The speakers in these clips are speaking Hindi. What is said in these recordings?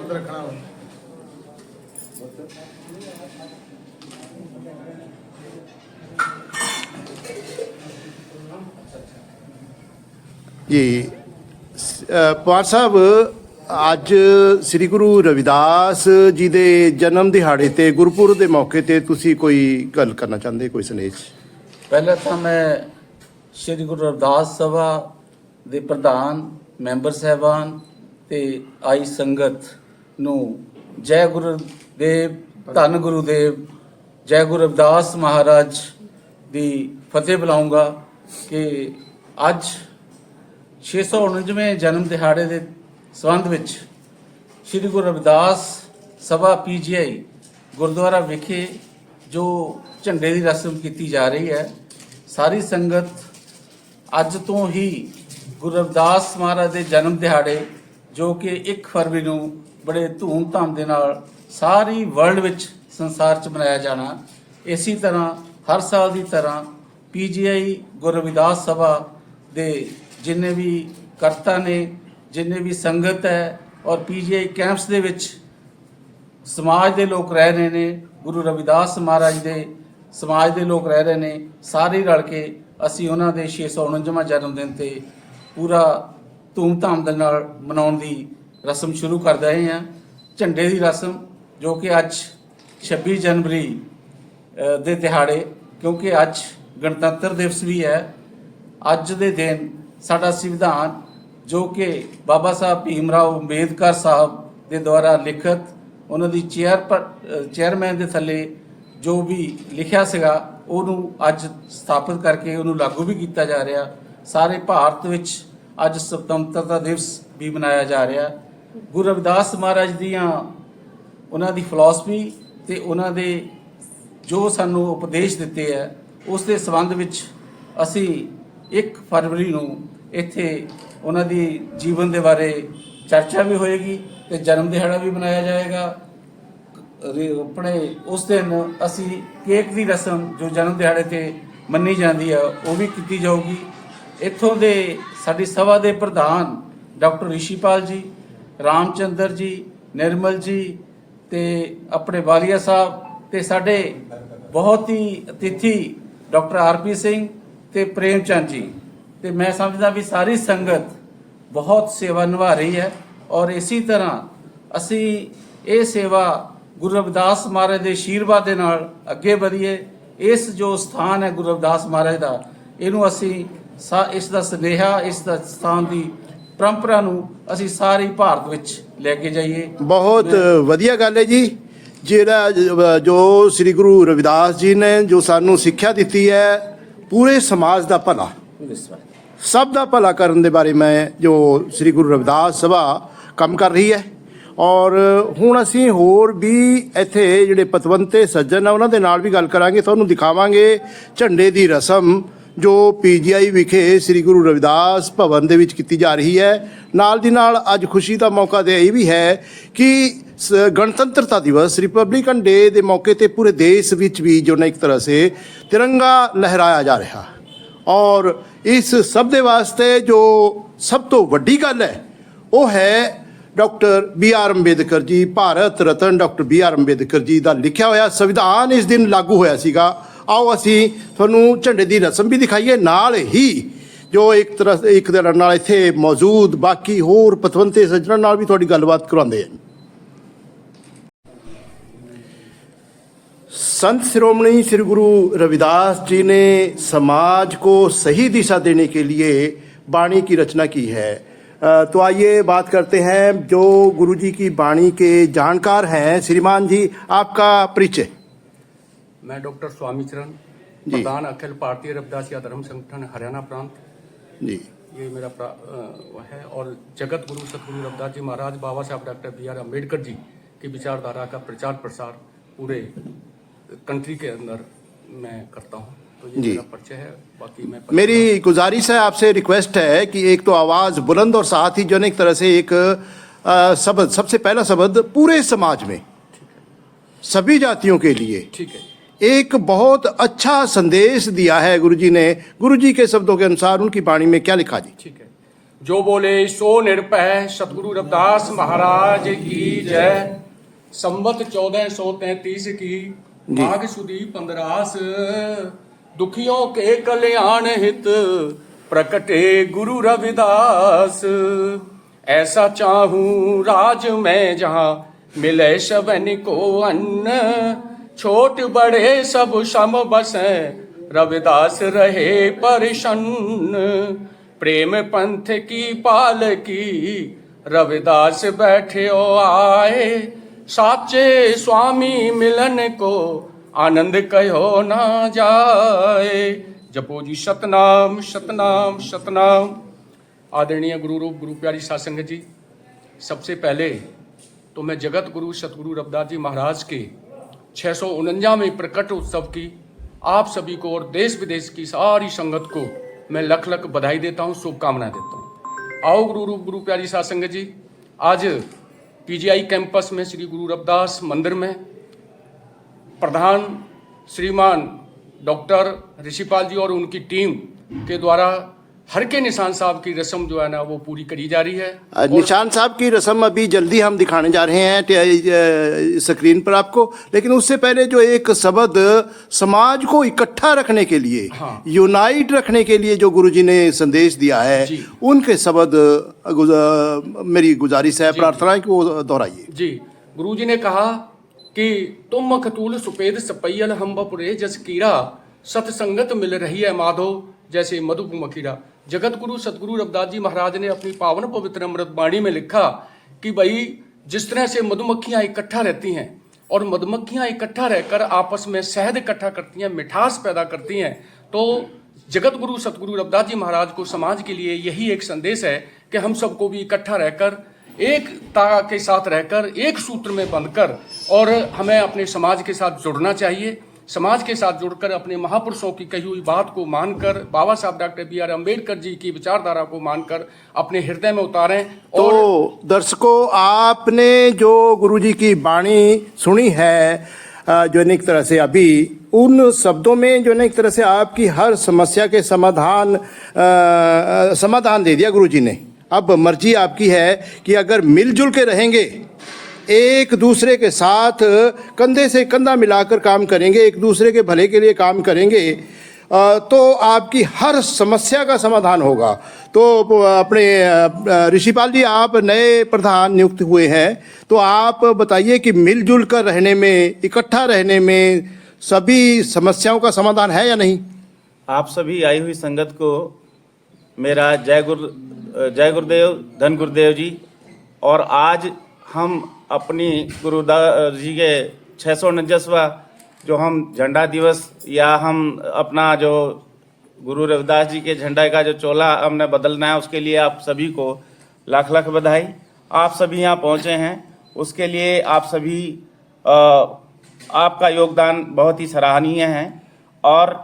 शब्द रखना हो। जी पवार साहब, ਅੱਜ ਸ੍ਰੀ ਗੁਰੂ ਰਵਿਦਾਸ ਜੀ ਦੇ ਜਨਮ ਦਿਹਾੜੇ ਤੇ ਗੁਰਪੁਰਬ ਦੇ ਮੌਕੇ ਤੇ ਤੁਸੀਂ ਕੋਈ ਗੱਲ ਕਰਨਾ ਚਾਹੁੰਦੇ, ਕੋਈ ਸੰਦੇਸ਼? ਪਹਿਲਾਂ ਤਾਂ ਮੈਂ ਸ੍ਰੀ ਗੁਰੂ ਰਵਿਦਾਸ ਸਭਾ ਦੇ ਪ੍ਰਧਾਨ, ਮੈਂਬਰ ਸਾਹਿਬਾਨ ਤੇ ਆਈ ਸੰਗਤ ਨੂੰ ਜੈ ਗੁਰੂਦੇਵ, ਧੰਨ ਗੁਰੂਦੇਵ, ਜੈ ਗੁਰੂ ਰਵਿਦਾਸ ਮਹਾਰਾਜ ਦੀ ਫਤਿਹ ਬੁਲਾਉਂਗਾ ਕਿ ਅੱਜ 649ਵੇਂ ਜਨਮ ਦਿਹਾੜੇ ਦੇ ਸੰਬੰਧ ਵਿੱਚ ਸ੍ਰੀ ਗੁਰੂ ਰਵਿਦਾਸ ਸਭਾ PGI ਗੁਰਦੁਆਰਾ ਵਿਖੇ ਜੋ ਝੰਡੇ ਦੀ ਰਸਮ ਕੀਤੀ ਜਾ ਰਹੀ ਹੈ, ਸਾਰੀ ਸੰਗਤ ਅੱਜ ਤੋਂ ਹੀ ਗੁਰੂ ਰਵਿਦਾਸ ਮਹਾਰਾਜ ਦੇ ਜਨਮ ਦਿਹਾੜੇ ਜੋ ਕਿ 1 ਫਰਵਰੀ ਨੂੰ ਬੜੇ ਧੂਮ-ਧਾਮ ਦੇ ਨਾਲ ਸਾਰੀ ਵਰਲਡ ਵਿੱਚ ਸੰਸਾਰ 'ਚ ਮਨਾਇਆ ਜਾਣਾ, ਇਸੇ ਤਰ੍ਹਾਂ ਹਰ ਸਾਲ ਦੀ ਤਰ੍ਹਾਂ PGI ਗੁਰੂ ਰਵਿਦਾਸ ਸਭਾ ਦੇ ਜਿੰਨੇ ਵੀ ਕਰਤਾ ਨੇ, ਜਿੰਨੇ ਵੀ ਸੰਗਤ ਹੈ ਔਰ PGI ਕੈਂਪਸ ਦੇ ਵਿੱਚ ਸਮਾਜ ਦੇ ਲੋਕ ਰਹਿ ਰਹੇ ਨੇ, ਗੁਰੂ ਰਵਿਦਾਸ ਮਹਾਰਾਜ ਦੇ ਸਮਾਜ ਦੇ ਲੋਕ ਰਹਿ ਰਹੇ ਨੇ, ਸਾਰੇ ਰਲ ਕੇ ਅਸੀਂ ਉਹਨਾਂ ਦੇ 649ਵਾਂ ਜਨਮ ਦਿਨ ਤੇ ਪੂਰਾ ਧੂਮ-ਧਾਮ ਦੇ ਨਾਲ ਮਨਾਉਣ ਦੀ ਰਸਮ ਸ਼ੁਰੂ ਕਰ ਰਹੇ ਹਾਂ। ਝੰਡੇ ਦੀ ਰਸਮ ਜੋ ਕਿ ਅੱਜ 26 ਜਨਵਰੀ ਦੇ ਦਿਹਾੜੇ, ਕਿਉਂਕਿ ਅੱਜ ਗਣਤੰਤਰ ਦਿਵਸ ਵੀ ਹੈ, ਅੱਜ ਦੇ ਦਿਨ ਸਾਡਾ ਸੰਵਿਧਾਨ ਜੋ ਕਿ ਬਾਬਾ ਸਾਹਿਬ ਭੀਮ ਰਾਓ ਅੰਬੇਦਕਰ ਸਾਹਿਬ ਦੇ ਦੁਆਰਾ ਲਿਖਤ, ਉਹਨਾਂ ਦੀ ਚੇਅਰਮੈਨ ਦੇ ਥੱਲੇ ਜੋ ਵੀ ਲਿਖਿਆ ਸੀਗਾ ਉਹਨੂੰ ਅੱਜ ਸਥਾਪਿਤ ਕਰਕੇ ਉਹਨੂੰ ਲਾਗੂ ਵੀ ਕੀਤਾ ਜਾ ਰਿਹਾ। ਸਾਰੇ ਭਾਰਤ ਵਿੱਚ ਅੱਜ ਸੁਤੰਤਰਤਾ ਦਿਵਸ ਵੀ ਮਨਾਇਆ ਜਾ ਰਿਹਾ। ਗੁਰੂ ਰਵਿਦਾਸ ਮਹਾਰਾਜ ਦੀਆਂ ਉਹਨਾਂ ਦੀ ਫਿਲਾਸਫੀ ਤੇ ਉਹਨਾਂ ਦੇ ਜੋ ਸਾਨੂੰ ਉਪਦੇਸ਼ ਦਿੱਤੇ ਹੈ, ਉਸ ਦੇ ਸੰਬੰਧ ਵਿੱਚ ਅਸੀਂ 1 ਫਰਵਰੀ ਨੂੰ ਇੱਥੇ ਉਹਨਾਂ ਦੀ ਜੀਵਨ ਦੇ ਬਾਰੇ ਚਰਚਾ ਵੀ ਹੋਏਗੀ ਤੇ ਜਨਮ ਦਿਹਾੜਾ ਵੀ ਮਨਾਇਆ ਜਾਏਗਾ। ਆਪਣੇ ਉਸ ਦਿਨ ਅਸੀਂ ਕੇਕ ਦੀ ਰਸਮ ਜੋ ਜਨਮ ਦਿਹਾੜੇ ਤੇ ਮੰਨੀ ਜਾਂਦੀ ਆ ਉਹ ਵੀ ਕੀਤੀ ਜਾਊਗੀ। ਇੱਥੋਂ ਦੇ ਸਾਡੀ ਸਭਾ ਦੇ ਪ੍ਰਧਾਨ ਡਾਕਟਰ ਰਿਸ਼ੀਪਾਲ ਜੀ, ਰਾਮਚੰਦਰ ਜੀ, ਨਿਰਮਲ ਜੀ ਤੇ ਆਪਣੇ ਵਾਲੀਆ ਸਾਹਿਬ ਤੇ ਸਾਡੇ ਬਹੁਤ ਹੀ ਅਤਿਥੀ ਡਾਕਟਰ RP ਸਿੰਘ ਤੇ ਪ੍ਰੇਮਚੰਦ ਜੀ, ਤੇ ਮੈਂ ਸਮਝਦਾ ਵੀ ਸਾਰੀ ਸੰਗਤ ਬਹੁਤ ਸੇਵਾ ਨਿਭਾ ਰਹੀ ਹੈ ਔਰ ਇਸੇ ਤਰ੍ਹਾਂ ਅਸੀਂ ਇਹ ਸੇਵਾ ਗੁਰੂ ਰਵਿਦਾਸ ਮਹਾਰਾਜ ਦੇ ਆਸ਼ੀਰਵਾਦ ਦੇ ਨਾਲ ਅੱਗੇ ਵਧੀਏ। ਇਸ ਜੋ ਸਥਾਨ ਹੈ ਗੁਰੂ ਰਵਿਦਾਸ ਮਹਾਰਾਜ ਦਾ, ਇਹਨੂੰ ਅਸੀਂ ਇਸ ਦਾ ਸੁਨੇਹਾ, ਇਸ ਦਾ ਸਥਾਨ ਦੀ ਪਰੰਪਰਾ ਨੂੰ ਅਸੀਂ ਸਾਰੇ ਭਾਰਤ ਵਿੱਚ ਲੈ ਕੇ ਜਾਈਏ। ਬਹੁਤ ਵਧੀਆ ਗੱਲ ਹੈ ਜੀ, ਜਿਹੜਾ ਜੋ ਸ੍ਰੀ ਗੁਰੂ ਰਵਿਦਾਸ ਜੀ ਨੇ ਜੋ ਸਾਨੂੰ ਸਿੱਖਿਆ ਦਿੱਤੀ ਹੈ, ਪੂਰੇ ਸਮਾਜ ਦਾ ਭਲਾ, ਸਭ ਦਾ ਭਲਾ ਕਰਨ ਦੇ ਬਾਰੇ ਮੈਂ ਜੋ ਸ੍ਰੀ ਗੁਰੂ ਰਵਿਦਾਸ ਸਭਾ ਕੰਮ ਕਰ ਰਹੀ ਹੈ। ਔਰ ਹੁਣ ਅਸੀਂ ਹੋਰ ਵੀ ਇੱਥੇ ਜਿਹੜੇ ਪਤਵੰਤੇ ਸੱਜਣ ਆ ਉਹਨਾਂ ਦੇ ਨਾਲ ਵੀ ਗੱਲ ਕਰਾਂਗੇ, ਤੁਹਾਨੂੰ ਦਿਖਾਵਾਂਗੇ ਝੰਡੇ ਦੀ ਰਸਮ ਜੋ PGI ਵਿਖੇ ਸ੍ਰੀ ਗੁਰੂ ਰਵਿਦਾਸ ਭਵਨ ਦੇ ਵਿੱਚ ਕੀਤੀ ਜਾ ਰਹੀ ਹੈ। ਨਾਲ ਦੀ ਨਾਲ ਅੱਜ ਖੁਸ਼ੀ ਦਾ ਮੌਕਾ ਤੇ ਇਹ ਵੀ ਹੈ ਕਿ गणतंत्रता दिवस, रिपब्लिकन डे के मौके पर पूरे देश विच भी जो एक तरह से तिरंगा लहराया जा रहा, और इस सब के वास्ते जो सब तो वड्डी गल है वो है doctor BR Ambedkar ji, Bharat Ratna doctor BR Ambedkar ji का लिखा होया संविधान इस दिन लागू होया सीगा। आओ असी तुहानूं झंडे की रस्म भी दिखाइए, नाल ही जो एक तरह एक तरह नाल इत्थे मौजूद बाकी होर पतवंते सज्जणां नाल भी तुहाडी गलबात करवाउंदे हैं। संत शिरोमणि श्री गुरु रविदास जी ने समाज को सही दिशा देने के लिए वाणी की रचना की है। तो आइए बात करते हैं जो गुरु जी की वाणी के जानकार हैं। श्रीमान जी, आपका परिचय। मैं डॉक्टर स्वामी चरण, प्रधान अखिल भारतीय रविदासिया धर्म संगठन हरियाणा प्रांत जी, ये मेरा है। और जगत गुरु सतगुरु रविदास जी महाराज, बाबा साहब डॉक्टर BR अम्बेडकर जी की विचारधारा का प्रचार प्रसार पूरे कंट्री के अंदर मैं करता हूँ। तो ये मेरा परिचय है। बाकी मैं मेरी गुजारिश है, आपसे रिक्वेस्ट है कि एक तो आवाज़ बुलंद और साथ ही जो एक तरह से एक शब्द, सबसे पहला शब्द पूरे समाज में सभी जातियों के लिए ठीक है, एक बहुत अच्छा संदेश दिया है गुरु जी ने। गुरु जी के शब्दों के अनुसार उनकी वाणी में क्या लिखा जी? ठीक है। जो बोले सो निरभय सतगुरु रविदास महाराज की जय। संवत 1433 की माघ सुदी 15 दुखियों के कल्याण हित प्रकटे गुरु रविदास। ऐसा चाहूं राज में जहां मिले सबन को अन्न, छोट बड़े सब सम बसे रविदास रहे प्रसन्न। प्रेम पंथ की पाल की रविदास बैठे ओ आए, साचे स्वामी मिलन को आनंद कहो ना जाए। जपो जी सतनाम सतनाम सतनाम। आदरणीय गुरु रूप गुरु प्यारी साध संगत जी, सबसे पहले तो मैं जगत गुरु सतगुरु रविदास जी महाराज के 649वें प्रकट उत्सव की आप सभी को और देश विदेश की सारी संगत को मैं लख लख बधाई देता हूँ, शुभकामनाएं देता हूँ। आओ गुरु रूप गुरु प्यारी साध संगत जी, आज पीजीआई कैंपस में श्री गुरु रविदास मंदिर में प्रधान श्रीमान डॉक्टर ऋषिपाल जी और उनकी टीम के द्वारा हर के निशान साहब की रस्म जो है ना वो पूरी करी जा रही है। निशान साहब की रस्म अभी जल्दी हम दिखाने जा रहे हैं स्क्रीन पर आपको, लेकिन उससे पहले जो एक शब्द समाज को इकट्ठा रखने के लिए, यूनाइट रखने के लिए जो गुरुजी ने संदेश दिया है, उनके शब्द मेरी गुजारिश है, प्रार्थना है कि वो दोहराइए। जी, गुरुजी ने कहा कि तुम मखतूल सुपेद सपैयल हम बपुरे जस कीरा, सतसंगत मिल रही है माधो जैसे मधुप मखीरा। जगत गुरु सतगुरु रविदास जी महाराज ने अपनी पावन पवित्र अमृत वाणी में लिखा कि भाई जिस तरह से मधुमक्खियां इकट्ठा रहती हैं और मधुमक्खियां इकट्ठा रहकर आपस में शहद इकट्ठा करती हैं, मिठास पैदा करती हैं, तो जगत गुरु सतगुरु रविदास जी महाराज को समाज के लिए यही एक संदेश है कि हम सबको भी इकट्ठा रहकर, एकता के साथ रहकर, एक सूत्र में बंधकर और हमें अपने समाज के साथ जुड़ना चाहिए। समाज के साथ जुड़कर अपने महापुरुषों की कही हुई बात को मानकर, बाबा साहब डॉक्टर B.R. अम्बेडकर जी की विचारधारा को मानकर अपने हृदय में उतारें। और तो दर्शकों, आपने जो गुरुजी की वाणी सुनी है, जो एक तरह से अभी उन शब्दों में जो एक तरह से आपकी हर समस्या के समाधान दे दिया गुरुजी ने। अब मर्जी आपकी है कि अगर मिलजुल के रहेंगे, एक दूसरे के साथ कंधे से कंधा मिलाकर काम करेंगे, एक दूसरे के भले के लिए काम करेंगे, तो आपकी हर समस्या का समाधान होगा। तो अपने ऋषिपाल जी, आप नए प्रधान नियुक्त हुए हैं, तो आप बताइए कि मिलजुल कर रहने में, इकट्ठा रहने में सभी समस्याओं का समाधान है या नहीं? आप सभी आई हुई संगत को मेरा जय गुरुदेव, धन गुरुदेव जी। और आज हम अपनी गुरुदास जी के 649वां जो हम झंडा दिवस या हम अपना जो गुरु रविदास जी के झंडा का जो चोला हमने बदलना है, उसके लिए आप सभी को लाख लाख बधाई। आप सभी यहाँ पहुँचे हैं, उसके लिए आप सभी आपका योगदान बहुत ही सराहनीय है। और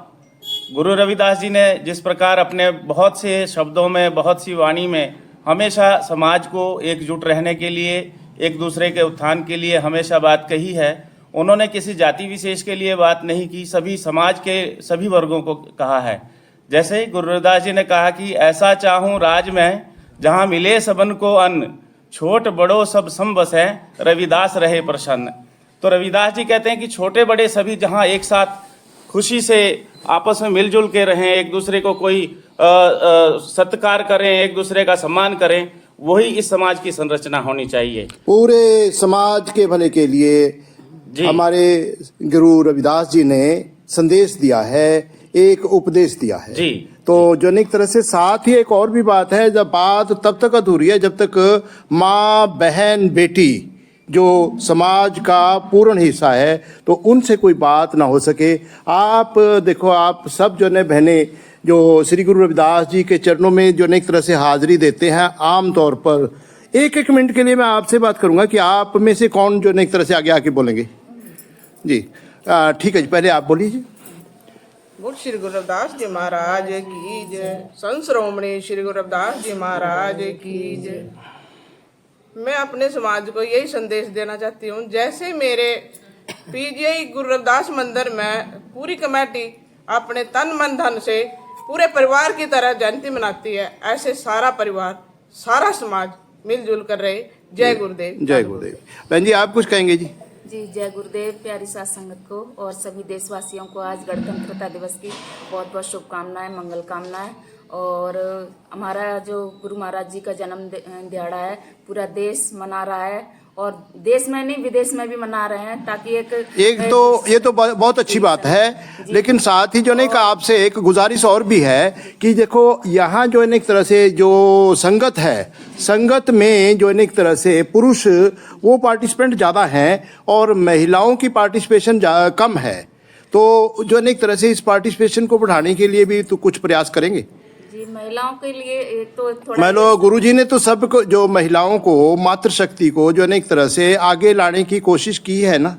गुरु रविदास जी ने जिस प्रकार अपने बहुत से शब्दों में, बहुत सी वाणी में हमेशा समाज को एकजुट रहने के लिए, एक दूसरे के उत्थान के लिए हमेशा बात कही है, उन्होंने किसी जाति विशेष के लिए बात नहीं की, सभी समाज के सभी वर्गों को कहा है। जैसे गुरु रविदास जी ने कहा कि ऐसा चाहूं राज में जहां मिले सबन को अन्न, छोट बड़ो सब सम बसे रविदास रहे प्रसन्न। तो रविदास जी कहते हैं कि छोटे बड़े सभी जहां एक साथ खुशी से आपस में मिलजुल के रहें, एक दूसरे को कोई सत्कार करें, एक दूसरे का सम्मान करें, वही इस समाज की संरचना होनी चाहिए। पूरे समाज के भले के लिए हमारे गुरु रविदास जी ने संदेश दिया है, एक उपदेश दिया है जी। तो जो एक तरह से साथ ही एक और भी बात है, जब बात तब तक अधूरी है जब तक माँ, बहन, बेटी जो समाज का पूर्ण हिस्सा है तो उनसे कोई बात ना हो सके। आप देखो, आप सब जो ने बहनें जो श्री गुरु रविदास जी के चरणों में जो एक तरह से हाजिरी देते हैं, आम तौर पर एक एक मिनट के लिए मैं आपसे बात करूंगा कि आप में से कौन जो एक तरह से आगे आके बोलेंगे। जी ठीक है जी, पहले आप बोलिए जी। बोल श्री गुरु रविदास जी महाराज की जय। संत श्रोमणी श्री गुरु रविदास जी महाराज की जय। मैं अपने समाज को यही संदेश देना चाहती हूँ, जैसे मेरे पीजीआई गुरु रविदास मंदिर में पूरी कमेटी अपने तन मन धन से पूरे परिवार की तरह जयंती मनाती है, ऐसे सारा परिवार, सारा समाज मिलजुल कर रहे। जय गुरुदेव। जय गुरुदेव। बहन जी आप कुछ कहेंगे जी? जी जय गुरुदेव। प्यारी साथ संगत को और सभी देशवासियों को आज गणतंत्रता दिवस की बहुत बहुत शुभकामनाएं, मंगल कामनाएं। और हमारा जो गुरु महाराज जी का जन्म दिहाड़ा है पूरा देश मना रहा है, और देश में नहीं विदेश में भी मना रहे हैं, ताकि एक तो ये तो बहुत अच्छी बात है, लेकिन साथ ही जो नहीं का आपसे एक गुजारिश और भी है कि देखो यहाँ जो है एक तरह से जो संगत है, संगत में जो है एक तरह से पुरुष वो पार्टिसिपेंट ज़्यादा हैं और महिलाओं की पार्टिसिपेशन कम है, तो जो है एक तरह से इस पार्टिसिपेशन को बढ़ाने के लिए भी तो कुछ प्रयास करेंगे जी। महिलाओं के लिए एक तो थोड़ा मान लो गुरुजी ने तो सबको जो महिलाओं को मातृशक्ति को जो है एक तरह से आगे लाने की कोशिश की है ना।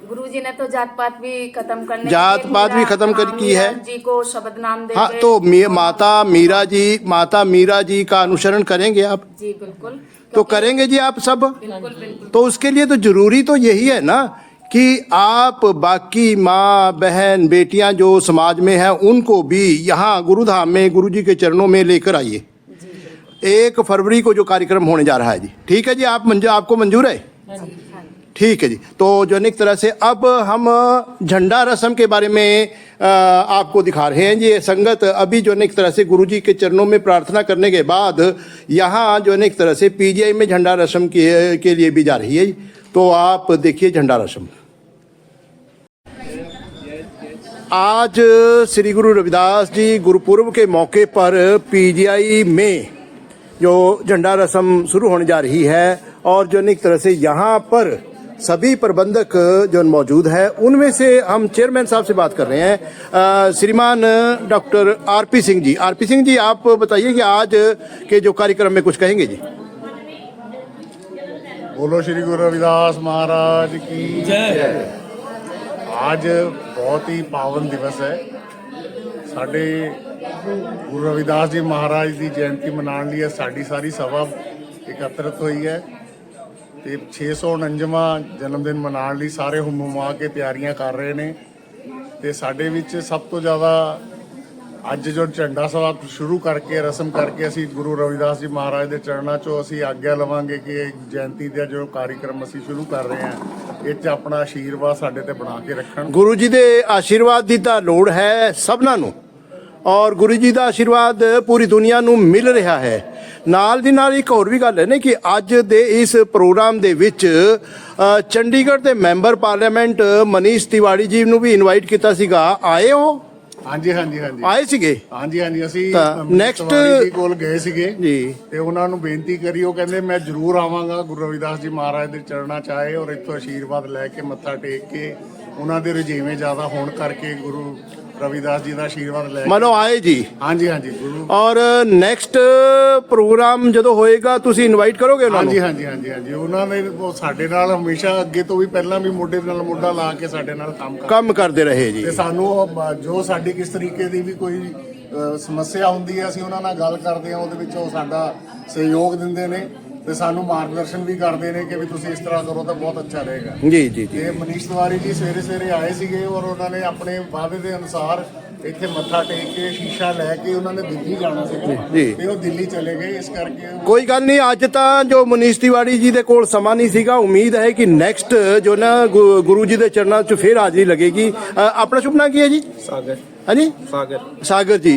गुरुजी ने तो जात पात भी खत्म करने जात पात भी खत्म कर की है जी को शब्द नाम दे हाँ, तो माता मीरा जी का अनुसरण करेंगे आप? जी बिल्कुल। तो करेंगे जी आप सब? बिल्कुल बिल्कुल। तो उसके लिए तो जरूरी तो यही है ना कि आप बाकी माँ बहन बेटियां जो समाज में हैं उनको भी यहाँ गुरुधाम में गुरुजी के चरणों में लेकर आइए। 1 फरवरी को जो कार्यक्रम होने जा रहा है जी, ठीक है जी, आपको मंजूर है? ठीक है जी। तो जो एक तरह से अब हम झंडा रस्म के बारे में आपको दिखा रहे हैं। ये संगत अभी जो एक तरह से गुरुजी के चरणों में प्रार्थना करने के बाद यहाँ जो एक तरह से पीजीआई में झंडा रस्म के लिए भी जा रही है। तो आप देखिए झंडा रस्म। आज श्री गुरु रविदास जी गुरुपुरब के मौके पर पीजीआई में जो झंडा रस्म शुरू होने जा रही है और जो एक तरह से यहाँ पर सभी प्रबंधक जो मौजूद है उनमें से हम चेयरमैन साहब से बात कर रहे हैं, श्रीमान doctor RP Singh ji. RP Singh ji आप बताइए कि आज के जो कार्यक्रम में कुछ कहेंगे जी? बोलो श्री गुरु रविदास महाराज की जय। आज बहुत ही पावन दिवस है। साडे गुरु रविदास जी महाराज की जयंती मनाने लिए साड़ी सारी सभा एकत्रित हुई है ਤੇ 649ਵਾਂ ਜਨਮ ਦਿਨ ਮਨਾਉਣ ਲਈ ਸਾਰੇ ਹੁਮਾ ਕੇ ਤਿਆਰੀਆਂ ਕਰ ਰਹੇ ਨੇ। ਤੇ ਸਾਡੇ ਵਿੱਚ ਸਭ ਤੋਂ ਜ਼ਿਆਦਾ ਅੱਜ ਜੋ ਝੰਡਾ ਸਭਾ ਸ਼ੁਰੂ ਕਰਕੇ ਰਸਮ ਕਰਕੇ ਅਸੀਂ ਗੁਰੂ ਰਵਿਦਾਸ ਜੀ ਮਹਾਰਾਜ ਦੇ ਚਰਨਾਂ 'ਚੋਂ ਅਸੀਂ ਆਗਿਆ ਲਵਾਂਗੇ ਕਿ ਜਯੰਤੀ ਦਾ ਜੋ ਕਾਰਜਕ੍ਰਮ ਅਸੀਂ ਸ਼ੁਰੂ ਕਰ ਰਹੇ ਹਾਂ ਇਹ 'ਚ ਆਪਣਾ ਆਸ਼ੀਰਵਾਦ ਸਾਡੇ ਤੇ ਬਣਾ ਕੇ ਰੱਖਣ। ਗੁਰੂ ਜੀ ਦੇ ਆਸ਼ੀਰਵਾਦ ਦੀ ਤਾਂ ਲੋੜ ਹੈ ਸਭਨਾਂ ਨੂੰ, ਔਰ ਗੁਰੂ ਜੀ ਦਾ ਆਸ਼ੀਰਵਾਦ ਪੂਰੀ ਦੁਨੀਆ ਨੂੰ ਮਿਲ ਰਿਹਾ ਹੈ। ਨਾਲ ਦੀ ਨਾਲ ਇੱਕ ਹੋਰ ਵੀ ਗੱਲ ਹੈ ਨਾ ਕਿ ਅੱਜ ਦੇ ਇਸ ਪ੍ਰੋਗਰਾਮ ਦੇ ਵਿੱਚ ਚੰਡੀਗੜ੍ਹ ਦੇ ਮੈਂਬਰ ਪਾਰਲੀਮੈਂਟ ਮਨੀਸ਼ ਤਿਵਾੜੀ ਜੀ ਨੂੰ ਵੀ ਇਨਵਾਈਟ ਕੀਤਾ ਸੀਗਾ, ਆਏ ਹੋ? ਹਾਂਜੀ ਹਾਂਜੀ ਹਾਂਜੀ ਆਏ ਸੀਗੇ। ਹਾਂਜੀ ਹਾਂਜੀ ਅਸੀਂ ਨੈਕਸਟ ਜੀ ਕੋਲ ਗਏ ਸੀਗੇ ਜੀ ਤੇ ਉਹਨਾਂ ਨੂੰ ਬੇਨਤੀ ਕਰੀ, ਉਹ ਕਹਿੰਦੇ ਮੈਂ ਜ਼ਰੂਰ ਆਵਾਂਗਾ ਗੁਰੂ ਰਵਿਦਾਸ ਜੀ ਮਹਾਰਾਜ ਦੇ ਚਰਨਾਂ 'ਚ ਆਏ ਔਰ ਇੱਥੋਂ ਆਸ਼ੀਰਵਾਦ ਲੈ ਕੇ ਮੱਥਾ ਟੇਕ ਕੇ ਉਹਨਾਂ ਦੇ ਰੁਝੇਵੇਂ ਜ਼ਿਆਦਾ ਹੋਣ ਕਰਕੇ ਗੁਰੂ रविदास जी का आशीर्वाद ले मनो आए जी। हाँ जी हाँ जी गुरु। और नेक्स्ट प्रोग्राम जो होएगा तुसी इनवाइट करोगे हाँ जी हाँ जी हाँ जी हाँ जी उन्होंने वो साडे नाल हमेशा अगे तो भी पहला भी मोढे नाल मोढा ला के साडे नाल काम करते रहे जी। ते सानू जो साडी किस तरीके दी भी कोई समस्या हुंदी है ਅਸੀਂ ਉਹਨਾਂ ਨਾਲ ਗੱਲ ਕਰਦੇ ਹਾਂ, ਉਹਦੇ ਵਿੱਚ ਉਹ ਸਾਡਾ ਸਹਿਯੋਗ ਦਿੰਦੇ ਨੇ ਤੇ ਸਾਨੂੰ ਮਾਰਗਦਰਸ਼ਨ ਵੀ ਕਰਦੇ ਨੇ ਕਿ ਵੀ ਤੁਸੀਂ ਇਸ ਤਰ੍ਹਾਂ ਕਰੋ ਤਾਂ ਬਹੁਤ ਅੱਛਾ ਰਹੇਗਾ। ਜੀ ਜੀ ਜੀ। ਤੇ ਮਨੀਸ਼ ਤਿਵਾਰੀ ਜੀ ਸਵੇਰੇ ਸਵੇਰੇ ਆਏ ਸੀਗੇ ਔਰ ਉਹਨਾਂ ਨੇ ਆਪਣੇ ਵਾਅਦੇ ਦੇ ਅਨੁਸਾਰ ਇੱਥੇ ਮੱਥਾ ਟੇਕ ਕੇ ਸ਼ੀਸ਼ਾ ਲੈ ਕੇ ਉਹਨਾਂ ਨੇ ਦਿੱਲੀ ਜਾਣਾ ਸੀਗਾ ਤੇ ਉਹ ਦਿੱਲੀ ਚਲੇ ਗਏ। ਇਸ ਕਰਕੇ ਕੋਈ ਗੱਲ ਨਹੀਂ, ਅੱਜ ਤਾਂ ਜੋ ਮਨੀਸ਼ ਤਿਵਾੜੀ ਜੀ ਦੇ ਕੋਲ ਸਮਾਂ ਨਹੀਂ ਸੀਗਾ, ਉਮੀਦ ਹੈ ਕਿ ਨੈਕਸਟ ਜੋ ਨਾ ਗੁਰੂ ਜੀ ਦੇ ਚਰਨਾਂ 'ਚ ਫਿਰ ਹਾਜ਼ਰੀ ਲੱਗੇਗੀ। ਆਪਣਾ ਸ਼ੁਭ ਨਾਮ ਕੀ ਹੈ ਜੀ? ਸਾਗਰ। हाँ जी सागर जी।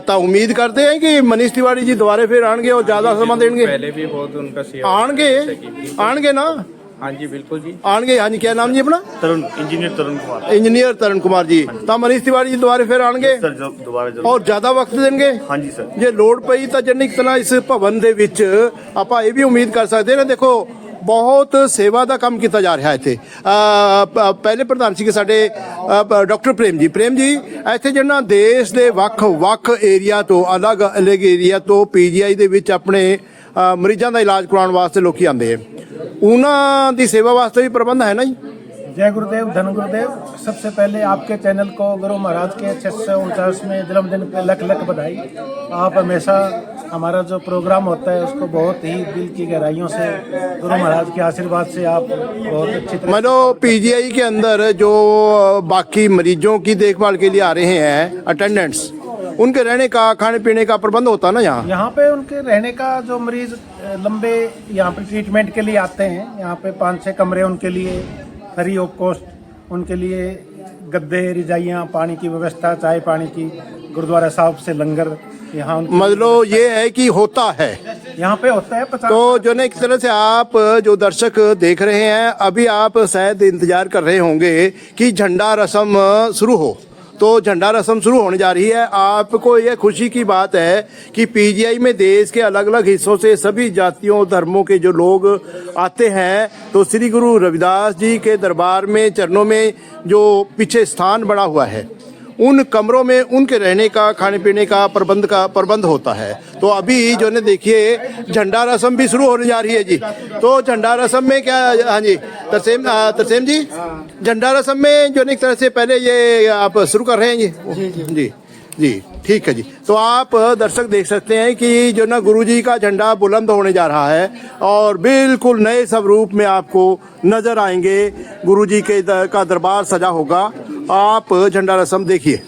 तो उम्मीद करते हैं कि मनीष तिवारी जी दोबारा फिर आएंगे और ज्यादा समय देंगे। पहले भी बहुत उनका आएंगे ना? हाँ जी बिल्कुल जी आएंगे। हाँ जी क्या नाम जी अपना? इंजीनियर तरुण कुमार जी। तो मनीष तिवारी जी दोबारा फिर आएंगे और ज्यादा वक्त देंगे। हाँ जी सर। जे लोड़ पई तो जिन्नी तरह इस भवन दे विच आपां ये भी उम्मीद कर सकते हैं। देखो बहुत सेवा का काम किया जा रहा है इत्थे। पहले प्रधान सीगे साडे डॉक्टर प्रेम जी इत्थे जिन्ना देश के ਵੱਖ एरिया तो अलग अलग एरिया तो पीजीआई दे विच अपने मरीजों का इलाज करवाने वास्ते लोग आते हैं, उन्हां दी सेवा वास्ते भी प्रबंध है ना जी? जय गुरुदेव, धन गुरुदेव। सबसे पहले आपके चैनल को गुरु महाराज के 649वें जन्मदिन पे लख लख बधाई। आप हमेशा हमारा जो प्रोग्राम होता है उसको बहुत ही दिल की गहराइयों से गुरु महाराज के आशीर्वाद से आप बहुत अच्छी तरह मतलब पीजीआई के अंदर जो बाकी मरीजों की देखभाल के लिए आ रहे हैं अटेंडेंट्स, उनके रहने का खाने पीने का प्रबंध होता ना यहाँ? यहाँ पे उनके रहने का जो मरीज लंबे यहाँ पे ट्रीटमेंट के लिए आते हैं, यहाँ पे 5-6 कमरे उनके लिए फ्री ऑफ कॉस्ट, उनके लिए गद्दे, रिजाइयाँ, पानी की व्यवस्था, चाय पानी की, गुरुद्वारा साहब से लंगर यहाँ मतलब ये है कि होता है यहाँ पे होता है। 50 तो जो ना एक तरह से आप जो दर्शक देख रहे हैं, अभी आप शायद इंतजार कर रहे होंगे कि झंडा रस्म शुरू हो, तो झंडा रस्म शुरू होने जा रही है। आपको यह खुशी की बात है कि पीजीआई में देश के अलग अलग हिस्सों से सभी जातियों धर्मों के जो लोग आते हैं, तो श्री गुरु रविदास जी के दरबार में चरणों में जो पीछे स्थान बना हुआ है, उन कमरों में उनके रहने का खाने पीने का प्रबंध होता है। तो अभी जो ने देखिए झंडा रस्म भी शुरू होने जा रही है जी। तो झंडा रस्म में क्या, हाँ जी तरसेम जी, झंडा रस्म में जो एक तरह से पहले ये आप शुरू कर रहे हैं जी? जी ठीक है जी। तो आप दर्शक देख सकते हैं कि जो ना गुरुजी का झंडा बुलंद होने जा रहा है और बिल्कुल नए स्वरूप में आपको नजर आएंगे। गुरुजी के का दरबार सजा होगा। आप झंडा रस्म देखिए।